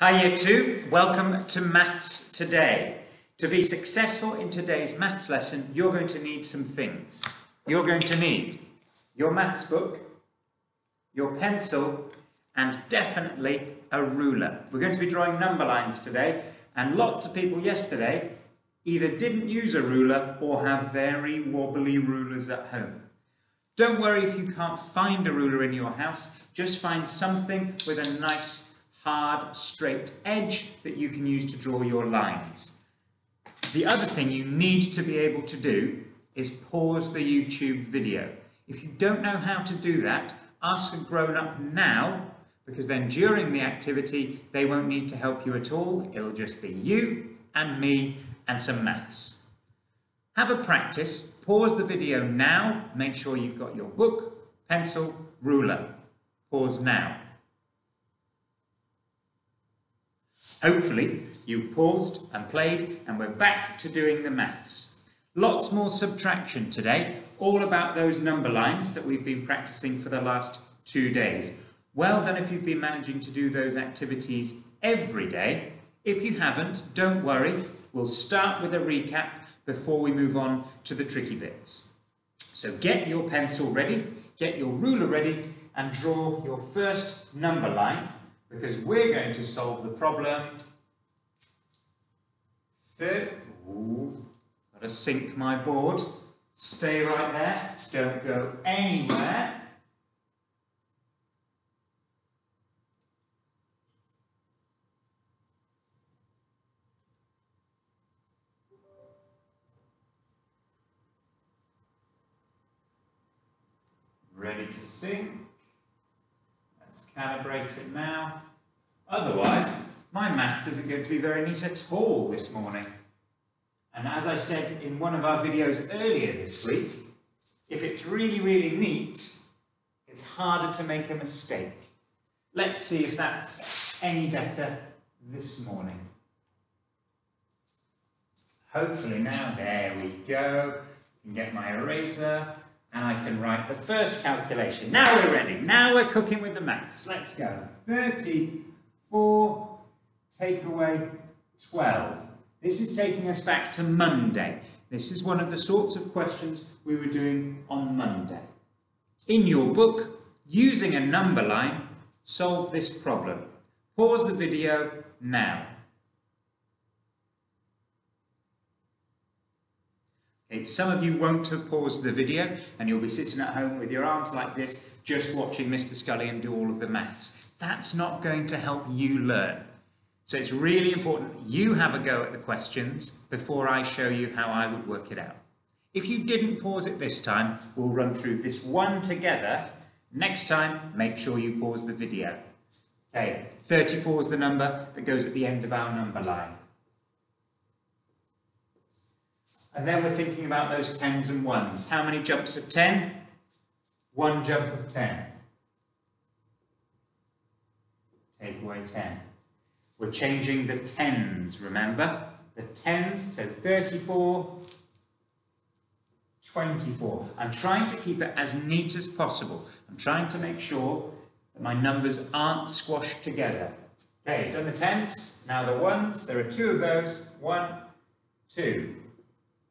Hi Year 2, welcome to Maths Today. To be successful in today's maths lesson, you're going to need some things. You're going to need your maths book, your pencil, and definitely a ruler. We're going to be drawing number lines today, and lots of people yesterday either didn't use a ruler or have very wobbly rulers at home. Don't worry if you can't find a ruler in your house, just find something with a nice hard, straight edge that you can use to draw your lines. The other thing you need to be able to do is pause the YouTube video. If you don't know how to do that, ask a grown-up now, because then during the activity they won't need to help you at all. It'll just be you and me and some maths. Have a practice, pause the video now, make sure you've got your book, pencil, ruler. Pause now. Hopefully you've paused and played and we're back to doing the maths. Lots more subtraction today, all about those number lines that we've been practicing for the last 2 days. Well done if you've been managing to do those activities every day. If you haven't, don't worry, we'll start with a recap before we move on to the tricky bits. So get your pencil ready, get your ruler ready and draw your first number line, because we're going to solve the problem. Got to sync my board. Stay right there. Don't go anywhere. Ready to sync. Let's calibrate it now. Otherwise, my maths isn't going to be very neat at all this morning. And as I said in one of our videos earlier this week, if it's really, really neat, it's harder to make a mistake. Let's see if that's any better this morning. Hopefully now, there we go. I can get my eraser and I can write the first calculation. Now we're ready. Now we're cooking with the maths. Let's go. 34 take away 12. This is taking us back to Monday. This is one of the sorts of questions we were doing on Monday. In your book, using a number line, solve this problem. Pause the video now. Okay, some of you won't have paused the video and you'll be sitting at home with your arms like this, just watching Mr. Scullion do all of the maths. That's not going to help you learn. So it's really important you have a go at the questions before I show you how I would work it out. If you didn't pause it this time, we'll run through this one together. Next time, make sure you pause the video. Okay, 34 is the number that goes at the end of our number line. And then we're thinking about those 10s and 1s. How many jumps of 10? One jump of 10. Take away 10. We're changing the 10s, remember? The 10s, so 34, 24. I'm trying to keep it as neat as possible. I'm trying to make sure that my numbers aren't squashed together. Okay, done the 10s, now the 1s. There are 2 of those. 1, 2.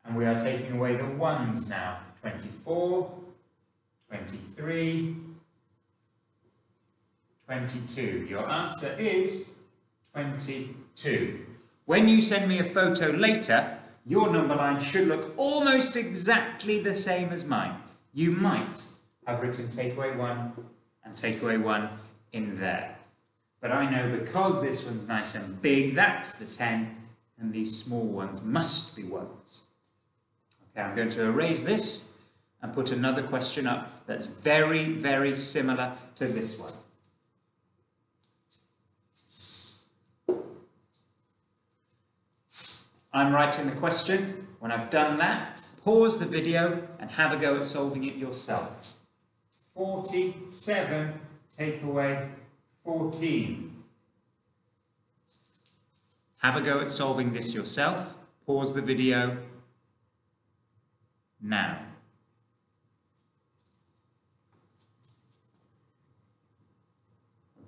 And we are taking away the 1s now. 24, 23, 22. Your answer is 22. When you send me a photo later, your number line should look almost exactly the same as mine. You might have written take away 1 and take away 1 in there. But I know because this one's nice and big, that's the 10, and these small ones must be 1s. Okay, I'm going to erase this and put another question up that's very, very similar to this one. I'm writing the question. When I've done that, pause the video and have a go at solving it yourself. 47 take away 14. Have a go at solving this yourself. Pause the video now.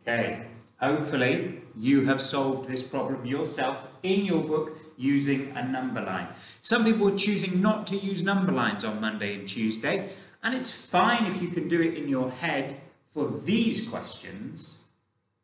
Okay, Hopefully, you have solved this problem yourself in your book using a number line. Some people are choosing not to use number lines on Monday and Tuesday, and it's fine if you can do it in your head for these questions,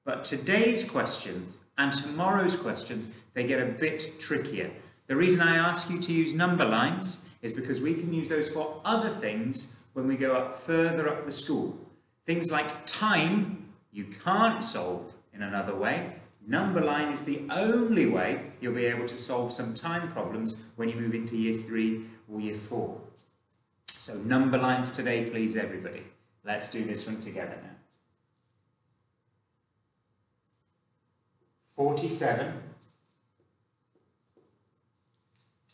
but today's questions and tomorrow's questions, they get a bit trickier. The reason I ask you to use number lines is because we can use those for other things when we go up further up the school. Things like time, you can't solve in another way. Number line is the only way you'll be able to solve some time problems when you move into year 3 or year 4. So number lines today, please, everybody. Let's do this one together now. 47,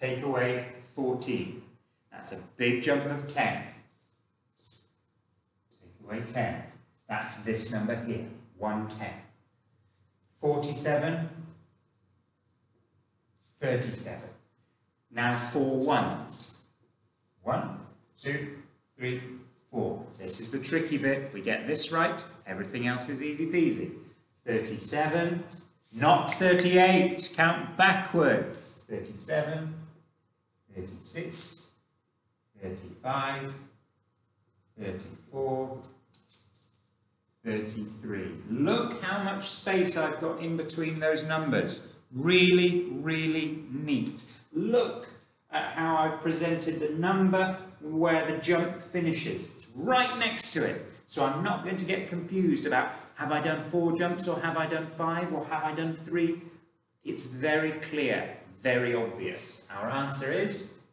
take away 14. That's a big jump of 10. Take away 10. That's this number here, 110. 47, 37. Now 4 ones. 1, 2, 3, 4. This is the tricky bit. We get this right, everything else is easy peasy. 37, not 38, count backwards. 37, 36, 35, 34, 33. Look how much space I've got in between those numbers. Really, really neat. Look at how I've presented the number where the jump finishes. It's right next to it. So I'm not going to get confused about have I done 4 jumps or have I done 5 or have I done 3? It's very clear, very obvious. Our answer is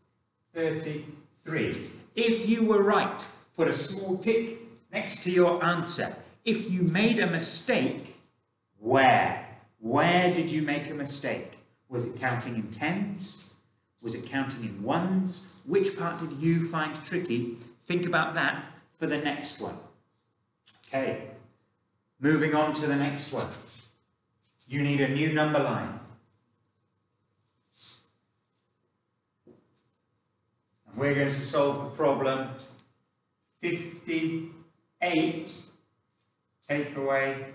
33. If you were right, put a small tick next to your answer. If you made a mistake, where? Where did you make a mistake? Was it counting in tens? Was it counting in ones? Which part did you find tricky? Think about that for the next one. Okay, moving on to the next one. You need a new number line. And we're going to solve the problem 58. Take away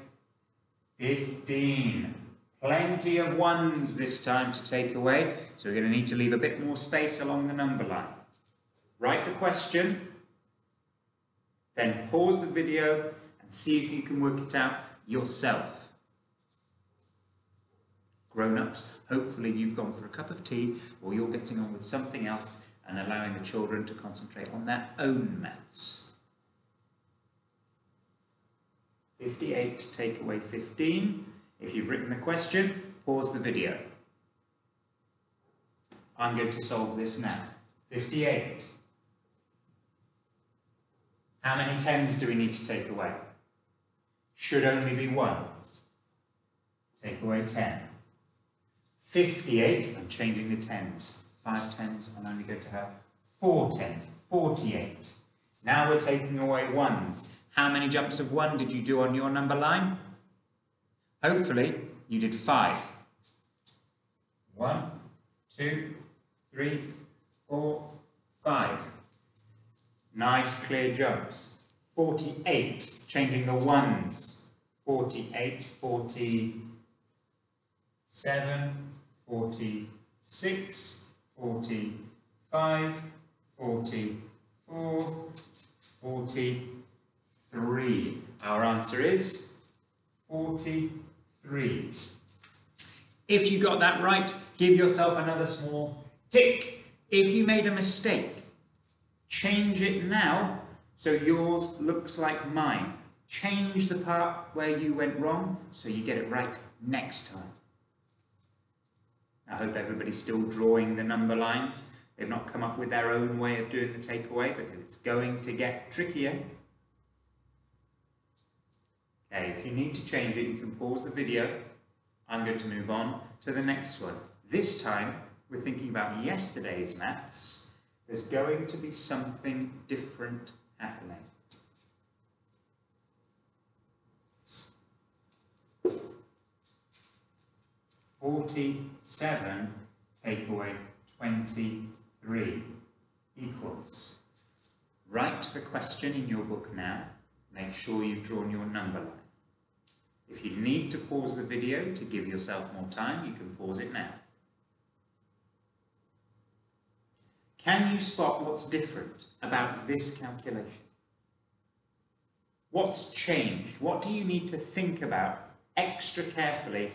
15. Plenty of ones this time to take away, so we're going to need to leave a bit more space along the number line. Write the question, then pause the video and see if you can work it out yourself. Grown-ups, hopefully you've gone for a cup of tea or you're getting on with something else and allowing the children to concentrate on their own maths. 58, take away 15. If you've written the question, pause the video. I'm going to solve this now. 58. How many tens do we need to take away? Should only be 1. Take away 10. 58, I'm changing the tens. 5 tens, I'm only going to have 4 tens. 48. Now we're taking away ones. How many jumps of 1 did you do on your number line? Hopefully, you did 5. 1, 2, 3, 4, 5. Nice clear jumps. 48, changing the ones. 48, 47, 46, 45, 44, 43. Our answer is 43. If you got that right, give yourself another small tick. If you made a mistake, change it now so yours looks like mine. Change the part where you went wrong so you get it right next time. I hope everybody's still drawing the number lines. They've not come up with their own way of doing the takeaway because it's going to get trickier. Okay, if you need to change it, you can pause the video. I'm going to move on to the next one. This time, we're thinking about yesterday's maths. There's going to be something different happening. "47 take away 23 equals." Write the question in your book now. Make sure you've drawn your number line. If you need to pause the video to give yourself more time, you can pause it now. Can you spot what's different about this calculation? What's changed? What do you need to think about extra carefully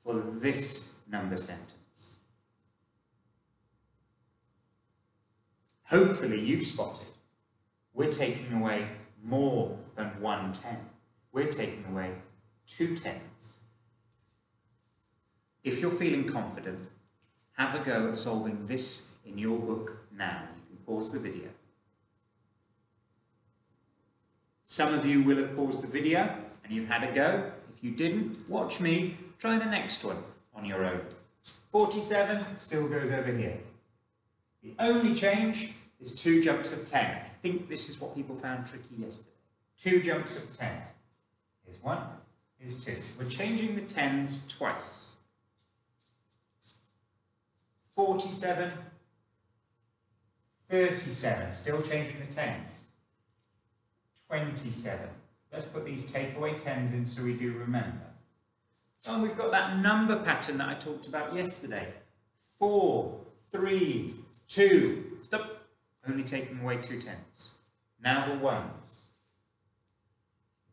for this number sentence? Hopefully you've spotted. We're taking away more than 1 10. We're taking away 2 10s. If you're feeling confident, have a go at solving this in your book now. You can pause the video. Some of you will have paused the video and you've had a go. If you didn't, watch me try the next one on your own. 47 still goes over here. The only change is 2 jumps of 10. I think this is what people found tricky yesterday. 2 jumps of 10. Here's 1, here's 2. We're changing the 10s twice. 47, 37, still changing the 10s. 27. Let's put these takeaway 10s in so we do remember. Oh, we've got that number pattern that I talked about yesterday. 4, 3, 2. Stop. Only taking away 2 10s. Now the 1s.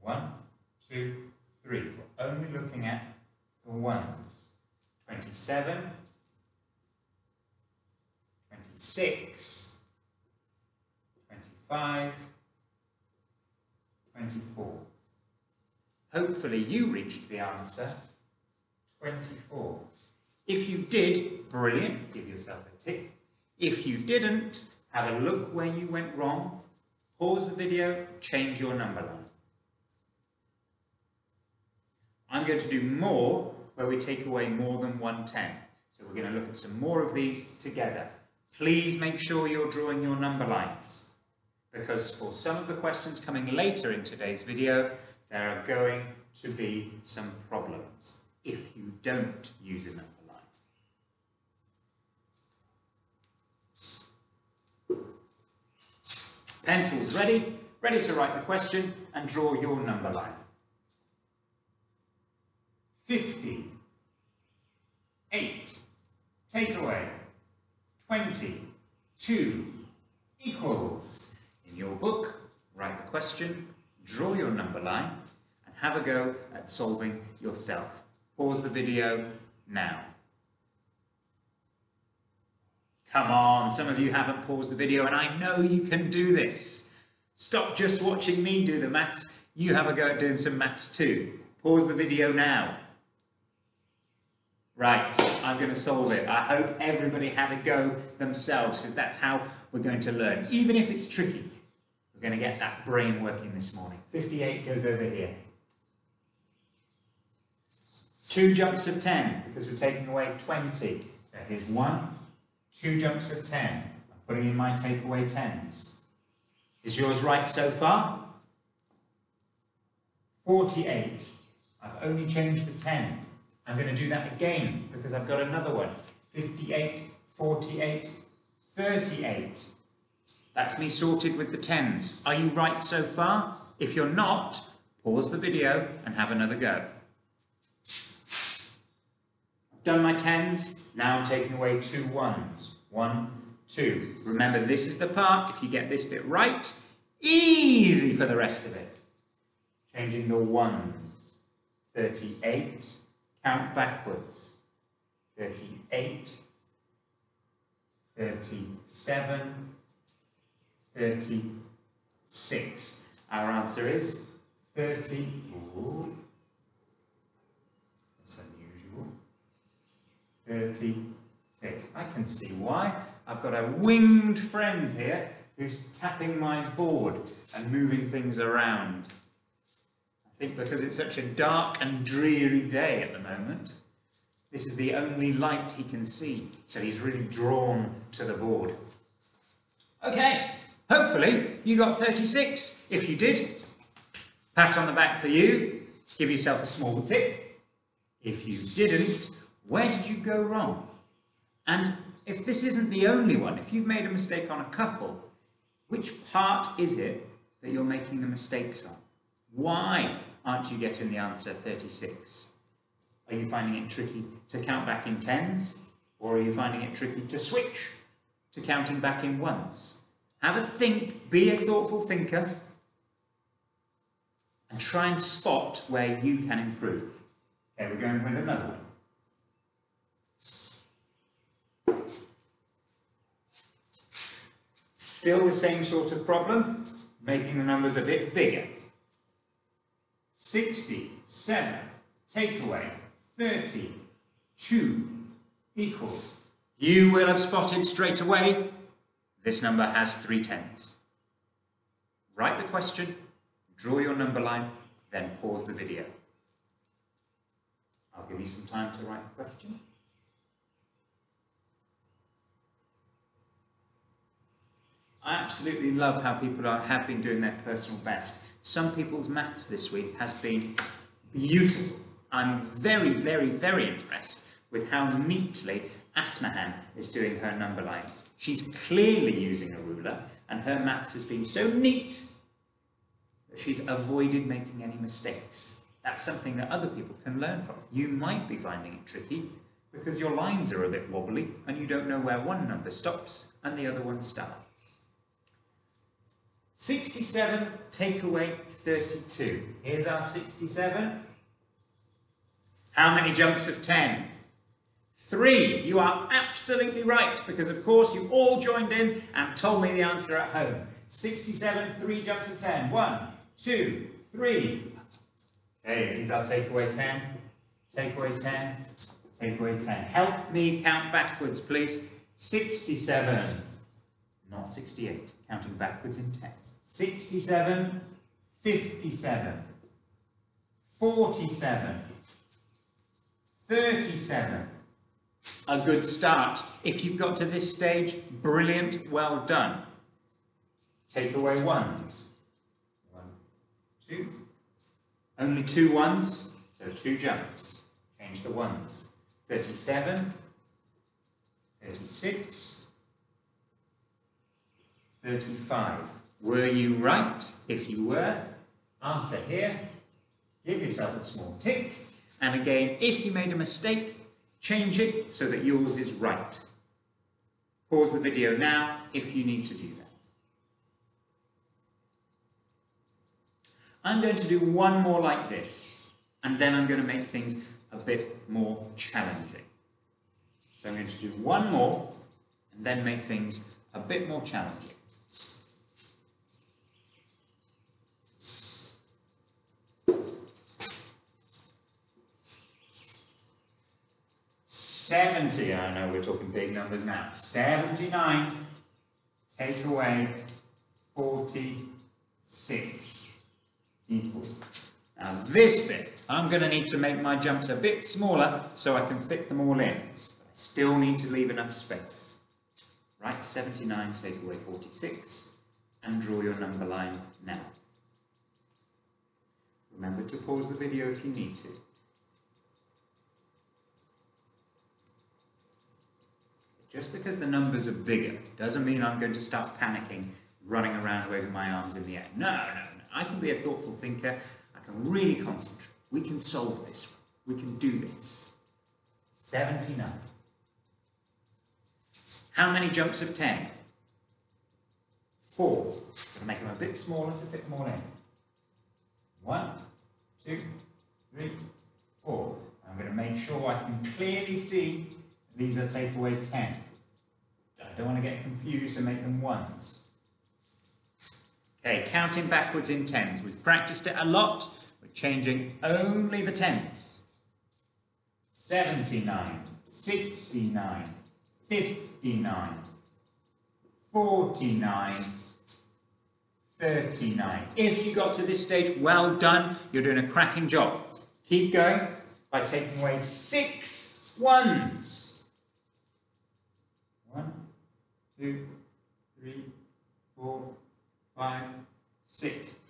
1, 2, 3. We're only looking at the 1s. 27, 26, 25, 24. Hopefully you reached the answer 24. If you did, brilliant, give yourself a tick. If you didn't, have a look where you went wrong, pause the video, change your number line. I'm going to do more where we take away more than 1 10. So we're going to look at some more of these together. Please make sure you're drawing your number lines, because for some of the questions coming later in today's video, there are going to be some problems if you don't use a number line. Pencils ready? Ready to write the question and draw your number line. 50, 8, take away, 20, 2, equals. In your book, write the question, draw your number line, and have a go at solving yourself. Pause the video now. Come on, some of you haven't paused the video, and I know you can do this. Stop just watching me do the maths. You have a go at doing some maths too. Pause the video now. Right, I'm going to solve it. I hope everybody had a go themselves, because that's how we're going to learn. Even if it's tricky, we're going to get that brain working this morning. 58 goes over here. 2 jumps of 10, because we're taking away 20. So here's 1, 2 jumps of 10. I'm putting in my takeaway 10s. Is yours right so far? 48. I've only changed the 10. I'm going to do that again because I've got another one. 58, 48, 38. That's me sorted with the 10s. Are you right so far? If you're not, pause the video and have another go. I've done my 10s. Now I'm taking away 2 1s. 1, 2. Remember, this is the part, if you get this bit right, easy for the rest of it. Changing the 1s. 38. Count backwards. 38, 37, 36. Our answer is 30. Ooh, that's unusual. 36. I can see why. I've got a winged friend here who's tapping my board and moving things around. I think because it's such a dark and dreary day at the moment, this is the only light he can see, so he's really drawn to the board. Okay, hopefully you got 36. If you did, pat on the back for you, give yourself a small tick. If you didn't, where did you go wrong? And if this isn't the only one, if you've made a mistake on a couple, which part is it that you're making the mistakes on? Why aren't you getting the answer 36? Are you finding it tricky to count back in tens? Or are you finding it tricky to switch to counting back in ones? Have a think, be a thoughtful thinker, and try and spot where you can improve. Okay, we're going with another one. Still the same sort of problem, making the numbers a bit bigger. 67, take away 32 equals. You will have spotted straight away, this number has 3 tens. Write the question, draw your number line, then pause the video. I'll give you some time to write the question. I absolutely love how people have been doing their personal best. Some people's maths this week has been beautiful. I'm very, very, very impressed with how neatly Asmahan is doing her number lines. She's clearly using a ruler, and her maths has been so neat that she's avoided making any mistakes. That's something that other people can learn from. You might be finding it tricky because your lines are a bit wobbly and you don't know where one number stops and the other one starts. 67, take away 32. Here's our 67. How many jumps of 10? 3. You are absolutely right, because of course you all joined in and told me the answer at home. 67, 3 jumps of 10. 1, 2, 3. Okay, these are take away 10, take away 10, take away 10. Help me count backwards, please. 67, not 68, counting backwards in tens. 67, 57, 47, 37. A good start. If you've got to this stage, brilliant, well done. Take away ones. 1, 2. Only 2 ones, so 2 jumps. Change the ones. 37, 36, 35. Were you right? If you were, answer here. Give yourself a small tick. And again, if you made a mistake, change it so that yours is right. Pause the video now if you need to do that. I'm going to do one more like this, and then I'm going to make things a bit more challenging. So I'm going to do one more, and then make things a bit more challenging. 70, I know we're talking big numbers now. 79, take away 46 equals. Now this bit, I'm going to need to make my jumps a bit smaller so I can fit them all in. But I still need to leave enough space. Write 79, take away 46, and draw your number line now. Remember to pause the video if you need to. Just because the numbers are bigger doesn't mean I'm going to start panicking, running around waving my arms in the air. No, no, no. I can be a thoughtful thinker. I can really concentrate. We can solve this. We can do this. 79. How many jumps of 10? 4. I'm going to make them a bit smaller to fit them all in. 1, 2, 3, 4. I'm going to make sure I can clearly see these are take away 10. I don't want to get confused and make them ones. Okay, counting backwards in tens. We've practiced it a lot. We're changing only the tens. 79, 69, 59, 49, 39. If you got to this stage, well done. You're doing a cracking job. Keep going by taking away 6 ones. 1, 2, 3, 4, 5, 6.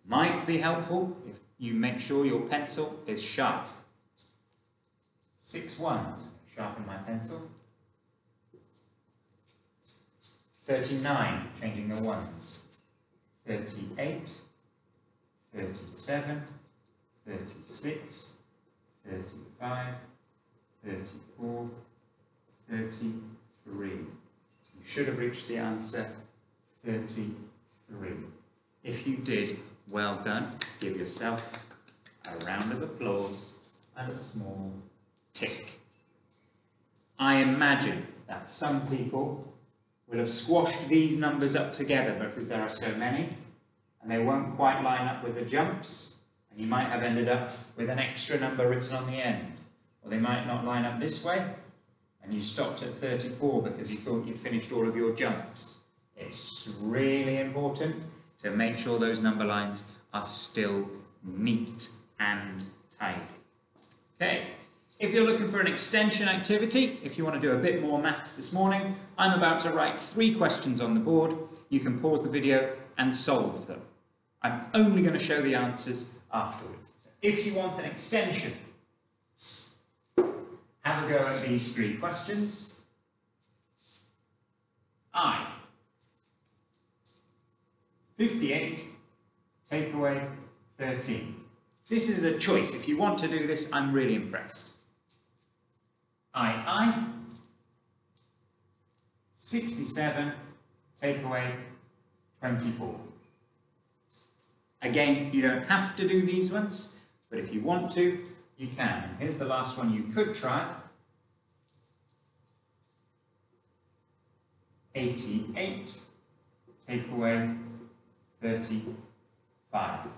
Might be helpful if you make sure your pencil is sharp. 6 ones. Sharpen my pencil. 39, changing the ones. 38, 37, 36, 35, 34, 33. You should have reached the answer 33. If you did, well done. Give yourself a round of applause and a small tick. I imagine that some people will have squashed these numbers up together because there are so many, and they won't quite line up with the jumps, and you might have ended up with an extra number written on the end. Or they might not line up this way, and you stopped at 34 because you thought you'd finished all of your jumps. It's really important to make sure those number lines are still neat and tidy. Okay, if you're looking for an extension activity, if you want to do a bit more maths this morning, I'm about to write 3 questions on the board. You can pause the video and solve them. I'm only going to show the answers afterwards. If you want an extension, have a go at these 3 questions. I, 58, take away 13. This is a choice. If you want to do this, I'm really impressed. I, 67, take away 24. Again, you don't have to do these ones, but if you want to, you can. Here's the last one you could try. 88, take away 35.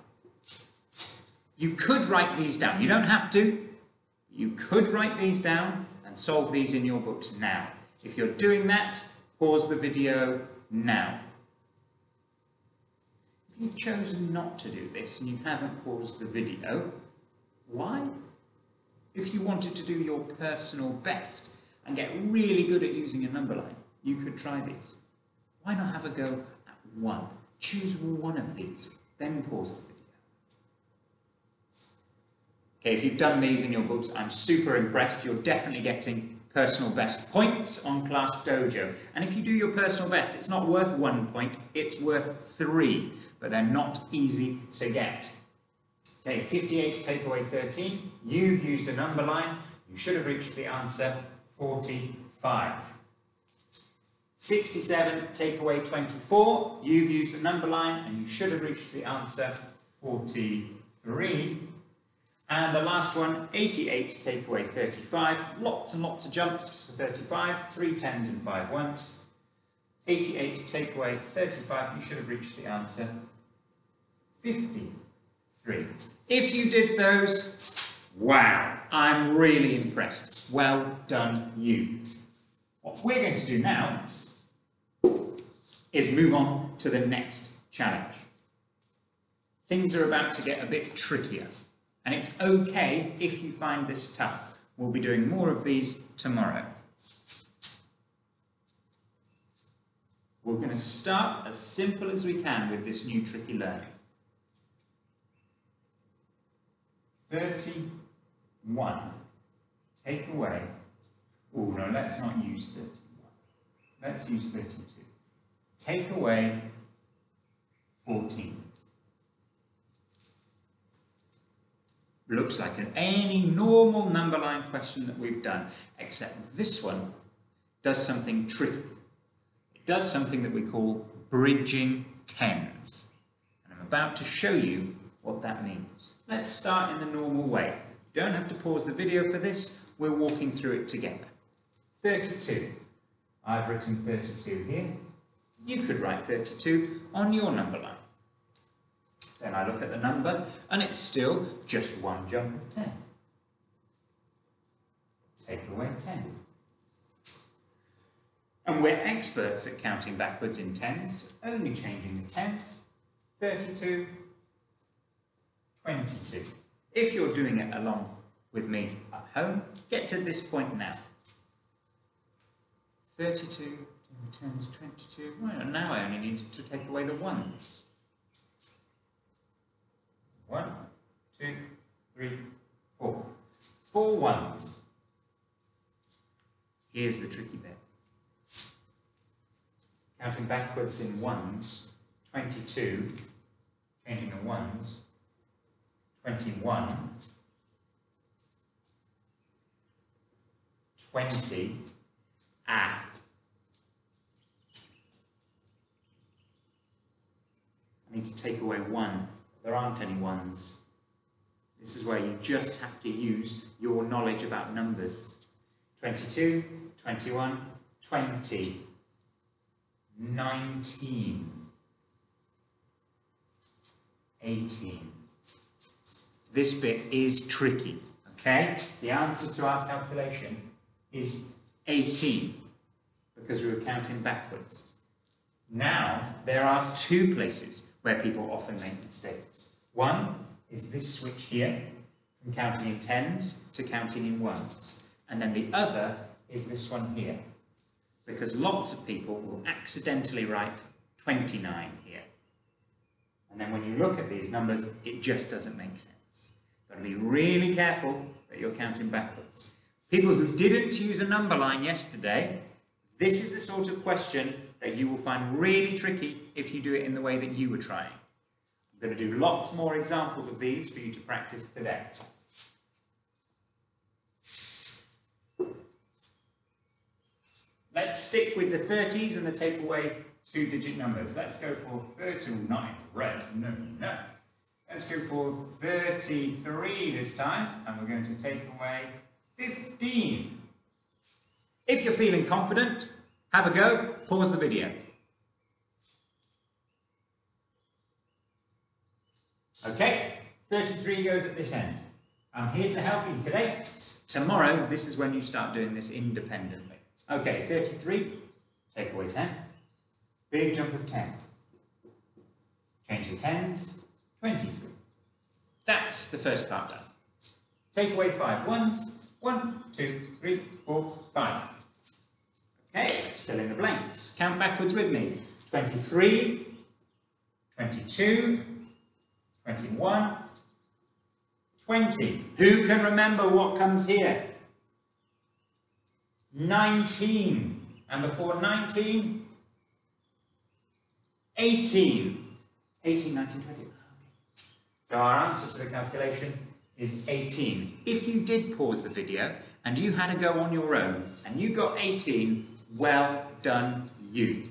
You could write these down. You don't have to. You could write these down and solve these in your books now. If you're doing that, pause the video now. If you've chosen not to do this and you haven't paused the video, why? If you wanted to do your personal best and get really good at using a number line, you could try these. Why not have a go at one? Choose one of these, then pause the video. Okay, if you've done these in your books, I'm super impressed. You're definitely getting personal best points on Class Dojo. And if you do your personal best, it's not worth 1 point, it's worth 3, but they're not easy to get. Okay, 58 take away 13. You've used a number line. You should have reached the answer 45. 67 take away 24. You've used a number line and you should have reached the answer 43. And the last one, 88 take away 35. Lots and lots of jumps for 35. 3 10s and 5 1s. 88 take away 35. You should have reached the answer 53. If you did those, wow, I'm really impressed. Well done, you. What we're going to do now is move on to the next challenge. Things are about to get a bit trickier. And it's okay if you find this tough. We'll be doing more of these tomorrow. We're going to start as simple as we can with this new tricky learning. 31. Take away. Oh no, let's not use 31. Let's use 32. Take away 14. Looks like any normal number line question that we've done, except this one does something tricky. It does something that we call bridging tens. And I'm about to show you what that means. Let's start in the normal way. You don't have to pause the video for this. We're walking through it together. 32. I've written 32 here. You could write 32 on your number line. Then I look at the number, and it's still just one jump of 10. Take away 10. And we're experts at counting backwards in tens, only changing the tens. 32, 22. If you're doing it along with me at home, get to this point now. 32, the tens, 22. Well, now I only need to take away the ones. 1, 2, 3, 4. 4 ones. Here's the tricky bit. Counting backwards in ones, 22, changing the ones, 21, 20, I need to take away 1. There aren't any 1s. This is where you just have to use your knowledge about numbers. 22, 21, 20, 19, 18. This bit is tricky, okay? The answer to our calculation is 18, because we were counting backwards. Now, there are 2 places where people often make mistakes. One is this switch here, from counting in tens to counting in ones. And then the other is this one here, because lots of people will accidentally write 29 here. And then when you look at these numbers, it just doesn't make sense. You've got to be really careful that you're counting backwards. People who didn't use a number line yesterday, this is the sort of question that you will find really tricky if you do it in the way that you were trying. I'm going to do lots more examples of these for you to practice today. Let's stick with the 30s and the take away 2-digit numbers. Let's go for 39. Red. No. Let's go for 33 this time, and we're going to take away 15. If you're feeling confident, have a go, pause the video. Okay, 33 goes at this end. I'm here to help you today. Tomorrow, this is when you start doing this independently. Okay, 33, take away 10. Big jump of 10. Change the tens, 23. That's the first part done. Take away 5 ones. 1, 2, 3, 4, 5. Okay, let's fill in the blanks. Count backwards with me. 23, 22, 21, 20. Who can remember what comes here? 19. And before 19, 18. 18, 19, 20. Okay. So our answer to the calculation is 18. If you did pause the video and you had a go on your own and you got 18, well done you.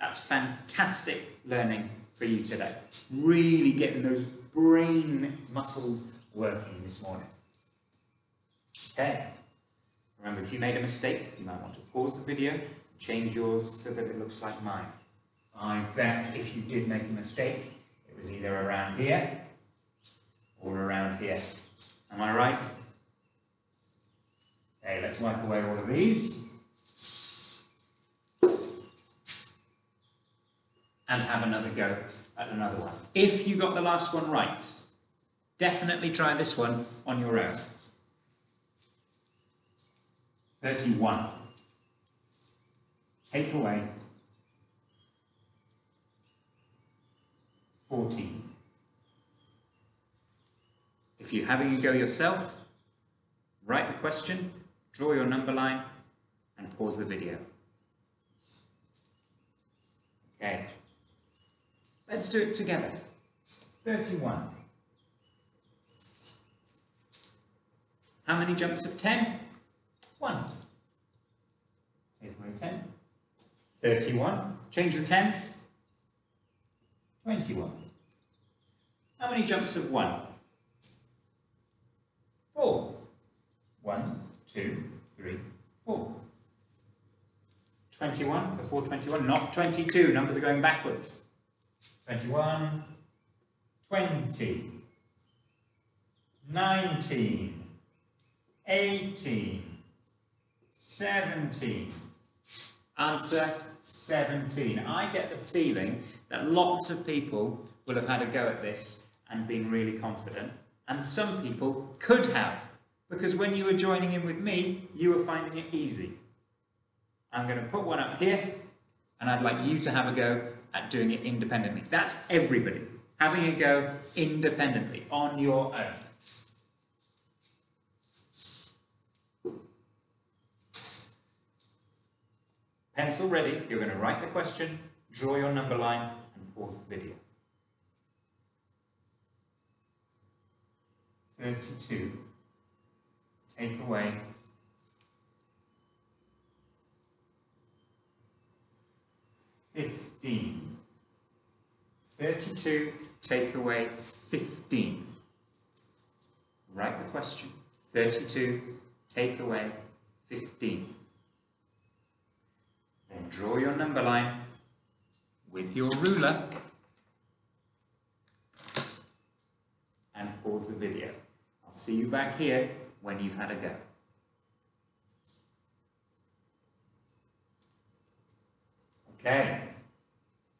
That's fantastic learning for you today. Really getting those brain muscles working this morning. Okay. Remember, if you made a mistake, you might want to pause the video, change yours so that it looks like mine. I bet if you did make a mistake, it was either around here or around here. Am I right? Okay, let's wipe away all of these. And have another go at another one. If you got the last one right, definitely try this one on your own. 31. Take away 14. If you're having a go yourself, write the question, draw your number line, and pause the video. Okay. Let's do it together. 31. How many jumps of 10? 1. Take away 10. 31. Change the tens. 21. How many jumps of 1? 4. 1, 2, 3, 4. 21 before 21, not 22. Numbers are going backwards. 21, 20, 19, 18, 17. Answer 17. I get the feeling that lots of people will have had a go at this and been really confident, and some people could have, because when you were joining in with me, you were finding it easy. I'm going to put one up here, and I'd like you to have a go at doing it independently. That's everybody having a go independently on your own. Pencil ready, you're going to write the question, draw your number line, and pause the video. 32, take away 15. 32, take away 15. Write the question. 32, take away 15. Then draw your number line with your ruler and pause the video. I'll see you back here when you've had a go. Okay,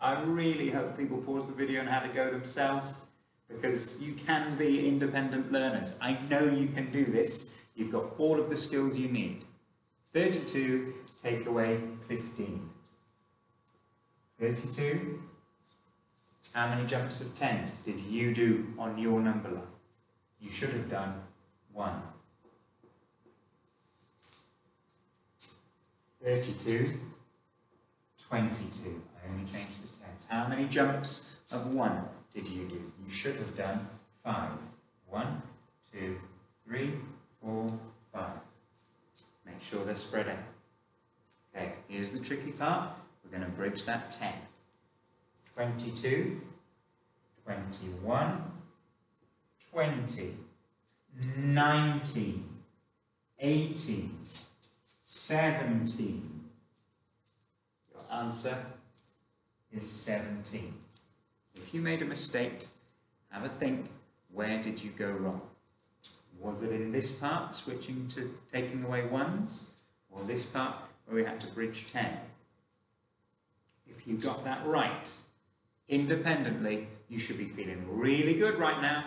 I really hope people pause the video and have a go themselves, because you can be independent learners. I know you can do this. You've got all of the skills you need. 32, take away 15. 32. How many jumps of 10 did you do on your number line? You should have done 1. 32. 22. I only changed the tens. How many jumps of 1 did you do? You should have done 5. 1, 2, 3, 4, 5. Make sure they're spread out. Okay, here's the tricky part. We're going to bridge that 10. 22, 21, 20, 19, 18, 17. Your answer is 17. If you made a mistake, have a think, where did you go wrong? Was it in this part, switching to taking away 1s, or this part where we had to bridge 10? If you got that right, independently, you should be feeling really good right now,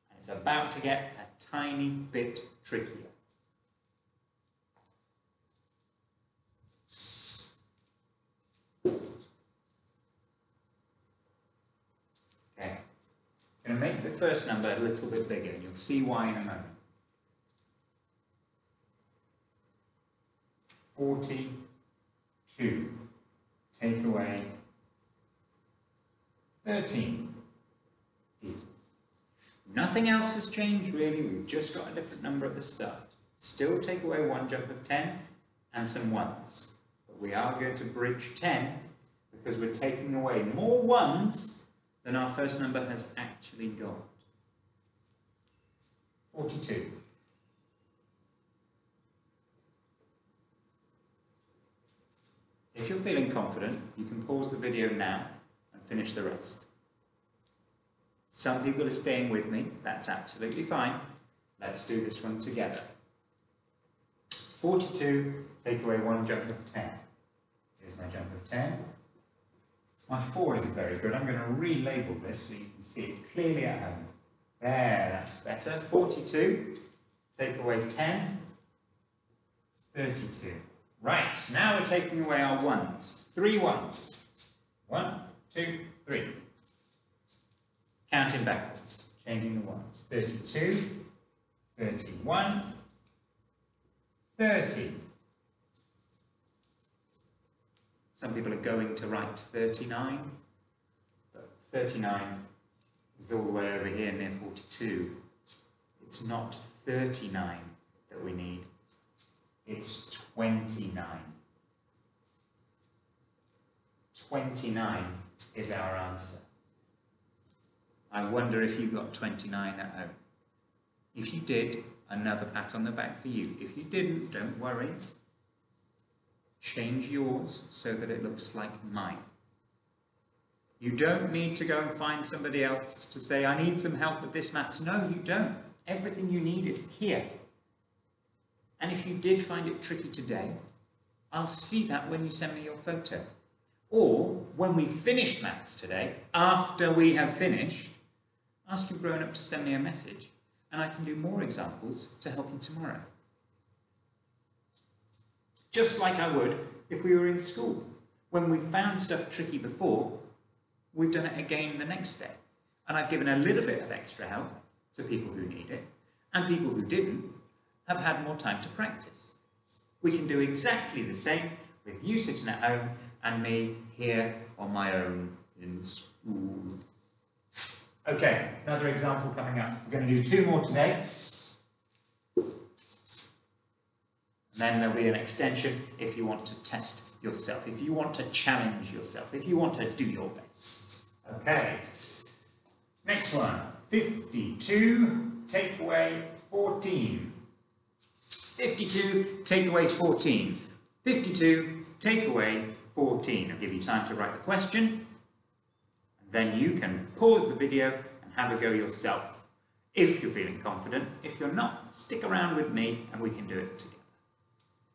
and it's about to get a tiny bit trickier. Okay, I'm going to make the first number a little bit bigger, and you'll see why in a moment. 42. Take away 13. Nothing else has changed really, we've just got a different number at the start. Still take away 1 jump of 10 and some 1s. But we are going to bridge 10 because we're taking away more 1s than our first number has actually got. 42. If you're feeling confident, you can pause the video now and finish the rest. Some people are staying with me, that's absolutely fine. Let's do this one together. 42, take away 1 jump of 10. Here's my jump of 10. My 4 isn't very good. I'm going to relabel this so you can see it clearly at home. There, that's better. 42, take away 10, 32. Right, now we're taking away our 1s. 3 1s. 1, 2, 3. Counting backwards, changing the 1s. 32, 31, 30. Some people are going to write 39, but 39 is all the way over here near 42. It's not 39 that we need. It's 29. 29 is our answer. I wonder if you got 29 at home. If you did, another pat on the back for you. If you didn't, don't worry. Change yours so that it looks like mine. You don't need to go and find somebody else to say, I need some help with this maths. No, you don't. Everything you need is here. And if you did find it tricky today, I'll see that when you send me your photo. Or when we finished maths today, after we have finished, ask your grown-up to send me a message, and I can do more examples to help you tomorrow. Just like I would if we were in school. When we found stuff tricky before, we've done it again the next day. And I've given a little bit of extra help to people who need it, and people who didn't have had more time to practice. We can do exactly the same with you sitting at home and me here on my own in school. Okay, another example coming up. We're going to do 2 more today. And then there'll be an extension if you want to test yourself, if you want to challenge yourself, if you want to do your best. Okay. Next one. 52, take away 14. 52, take away 14. 52, take away 14. I'll give you time to write the question. And then you can pause the video and have a go yourself. If you're feeling confident. If you're not, stick around with me and we can do it together.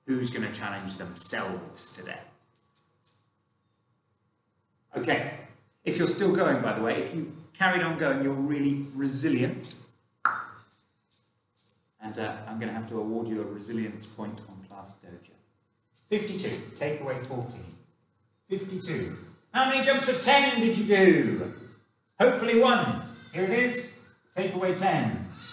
Who's going to challenge themselves today? Okay. If you're still going, by the way, if you carried on going, you're really resilient. And I'm going to have to award you a resilience point on Class Dojo. 52, take away 14. 52. How many jumps of 10 did you do? Hopefully 1. Here it is. Take away 10.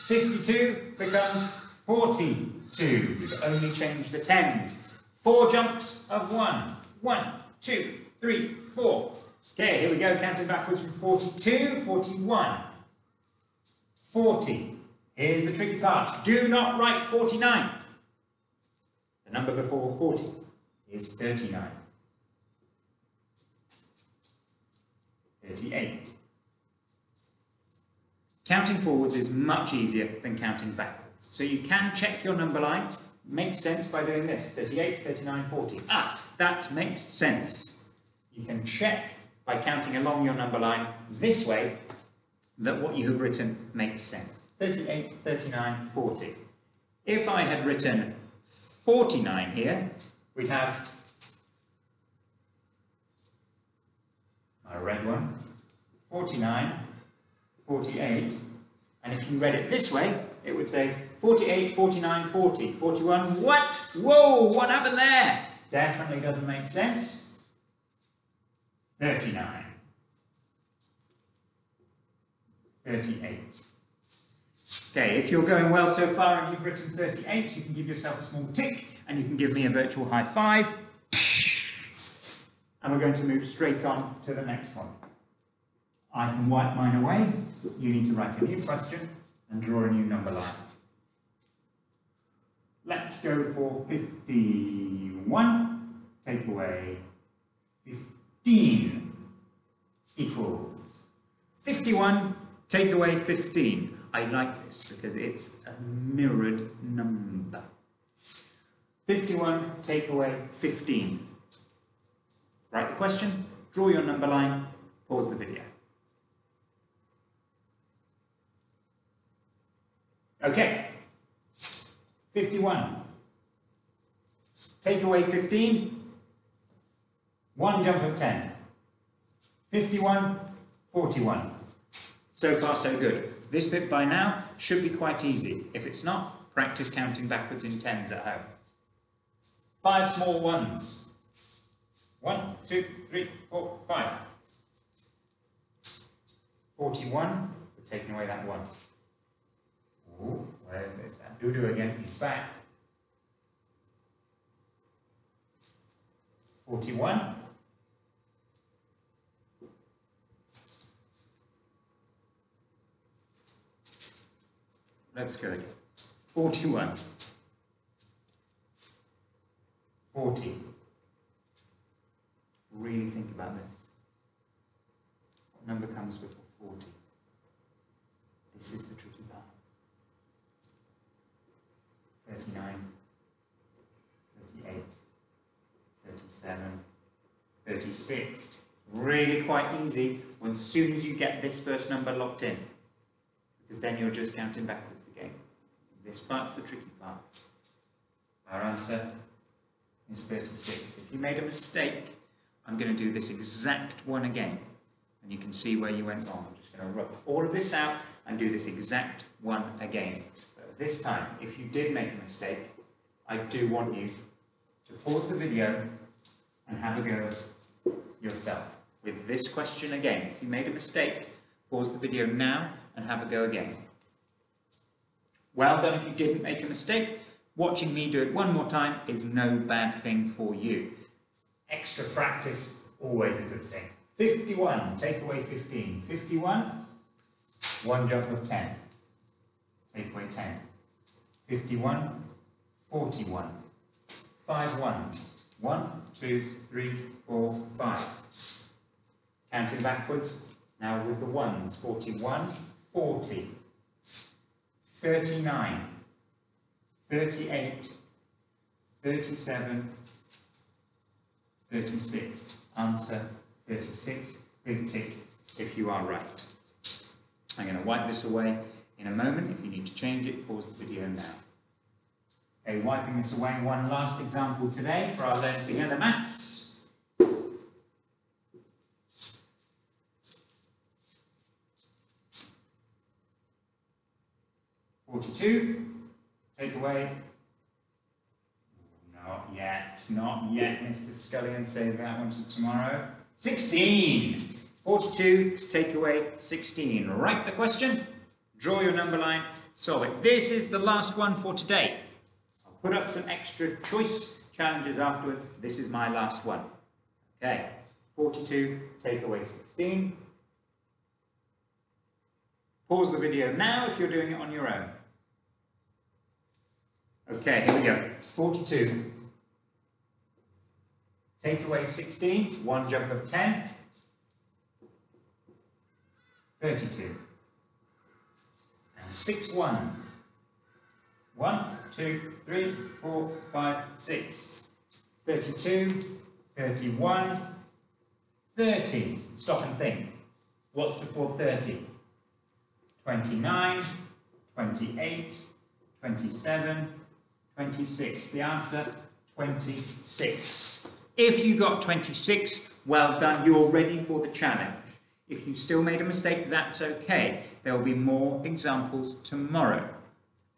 52 becomes 42. You've only changed the 10s. 4 jumps of 1. 1, 2, 3, 4. Okay, here we go, counting backwards from 42, 41, 40. Here's the tricky part. Do not write 49. The number before 40 is 39. 38. Counting forwards is much easier than counting backwards. So you can check your number line. Makes sense by doing this. 38, 39, 40. Ah, that makes sense. You can check by counting along your number line this way that what you have written makes sense. 38, 39, 40. If I had written 49 here, we'd have my red one, 49, 48, and if you read it this way, it would say 48, 49, 40, 41. What? Whoa, what happened there? Definitely doesn't make sense. 39. 38. Okay, if you're going well so far and you've written 38, you can give yourself a small tick and you can give me a virtual high five. And we're going to move straight on to the next one. I can wipe mine away. You need to write a new question and draw a new number line. Let's go for 51. Take away 15 equals 51, take away 15. I like this because it's a mirrored number. 51, take away 15. Write the question, draw your number line, pause the video. Okay, 51. Take away 15. 1 jump of 10. 51, 41. So far, so good. This bit by now should be quite easy. If it's not, practice counting backwards in 10s at home. 5 small ones. 1, 2, 3, 4, 5. 41, we're taking away that 1. Ooh, where is that? Doo-doo again, he's back. 41. Let's go again. 41. 40. Really think about this. What number comes before 40? This is the tricky part. 39, 38, 37, 36. Really quite easy as soon as you get this first number locked in. Because then you're just counting backwards again. This part's the tricky part. Our answer is 36. If you made a mistake, I'm going to do this exact one again. And you can see where you went wrong. I'm just going to rub all of this out and do this exact one again. But this time, if you did make a mistake, I do want you to pause the video and have a go yourself with this question again. If you made a mistake, pause the video now and have a go again. Well done if you didn't make a mistake. Watching me do it one more time is no bad thing for you. Extra practice, always a good thing. 51, take away 15. 51, 1 jump of 10. Take away 10. 51, 41. 5 ones. 1, 2, 3, 4, 5. Counting backwards, now with the ones. 41, 40, 39, 38, 37, 36. Answer 36. Big tick if you are right. I'm going to wipe this away in a moment. If you need to change it, pause the video now. Okay, wiping this away, one last example today for our Learn Together Maths. "42, take away." Not yet, Mr. Scullion, save that one till tomorrow. 16. 42 to take away 16. Write the question, draw your number line, solve it. This is the last one for today. I'll put up some extra choice challenges afterwards. This is my last one. Okay, 42, take away 16. Pause the video now if you're doing it on your own. Okay, here we go. 42. Take away 16, one jump of 10. 32. And 6 ones. 1, 2, 3, 4, 5, 6. 32, 31, 30. Stop and think. What's before 30? 29, 28, 27, 26. The answer, 26. If you got 26, well done, you're ready for the challenge. If you still made a mistake, that's okay. There will be more examples tomorrow.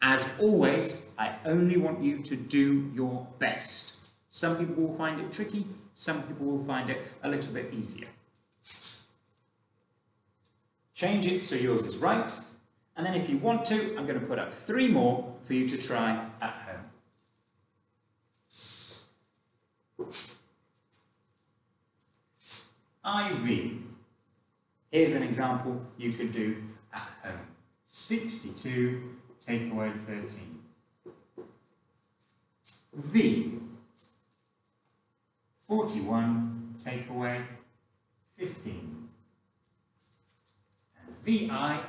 As always, I only want you to do your best. Some people will find it tricky, some people will find it a little bit easier. Change it so yours is right, and then if you want to, I'm going to put up 3 more for you to try at home. IV. Here's an example you could do at home. 62, take away 13. V. 41, take away 15. And VI.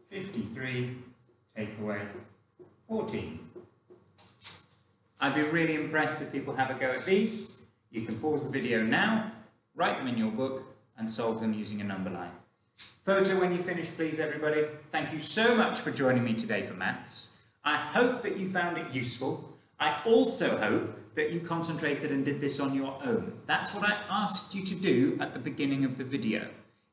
53, take away 14. I'd be really impressed if people have a go at these. You can pause the video now, write them in your book, and solve them using a number line. Photo when you finish, please, everybody. Thank you so much for joining me today for maths. I hope that you found it useful. I also hope that you concentrated and did this on your own. That's what I asked you to do at the beginning of the video.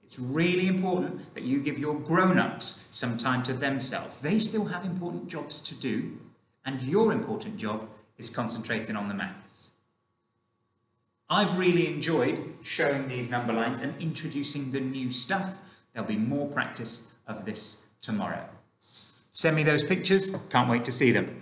It's really important that you give your grown-ups some time to themselves. They still have important jobs to do, and your important job is concentrating on the maths. I've really enjoyed showing these number lines and introducing the new stuff. There'll be more practice of this tomorrow. Send me those pictures. Can't wait to see them.